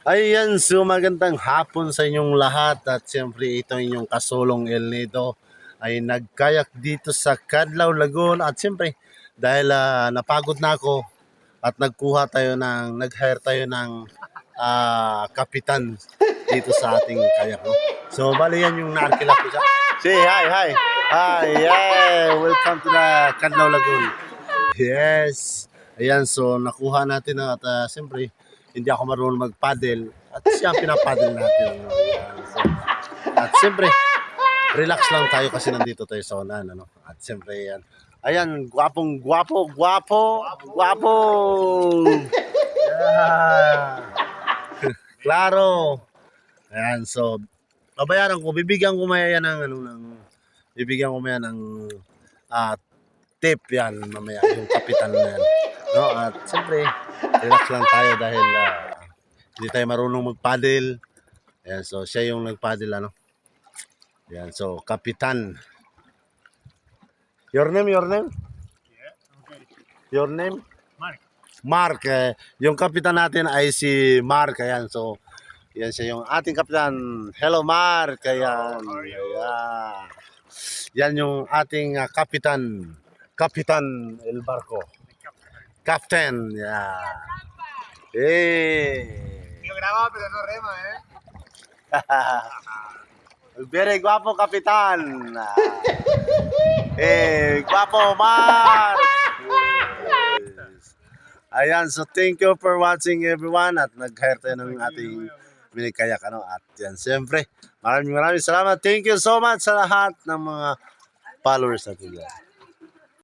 Ayan, so magandang hapon sa inyong lahat at siyempre ito inyong kasulong El Nido ay nagkayak dito sa Cadlaw, Lagoon at siyempre dahil napagod na ako at nag-hire tayo ng kapitan dito sa ating kayak. No? So bali yan yung naarkila ko siya. Say hi, hi. Hi, yeah. Welcome to the Cadlaw, Lagoon. Yes. Ayan, so nakuha natin at siyempre hindi ako marunong mag-paddle at siya ang pinapaddle natin. Ayan, so, at siyempre, relax lang tayo kasi nandito tayo sa unahan. Ano? At siyempre, yan. Ayan, gwapong, gwapo, gwapo, gwapo. Yeah. Klaro. Ayan, so, babayaran ko, bibigyan ko maya yan bibigyan ko maya ng ah, tip yan mamaya, yung kapitan na yan. No? At siyempre, relax lang tayo dahil hindi tayo marunong mag-paddle. Ayan, so siya yung nag-paddle, ano. Ayan, so kapitan. Your name, your name? Yeah, okay. Your name? Mark. Mark. Yung kapitan natin ay si Mark. Ayan, so yan siya yung ating kapitan. Hello, Mark. Ayan. Ayan. Yan yung ating kapitan. Kapitan El Barco. Captain. Yeah. Hey. Yo grababa pero no rema, Very guapo, kapitan. Guapo, Mark. Yes. Ayan, so thank you for watching everyone at nag-hire tayo ng ating minikayak, ano. At yan, siyempre, maraming salamat. Thank you so much sa lahat ng mga followers natin.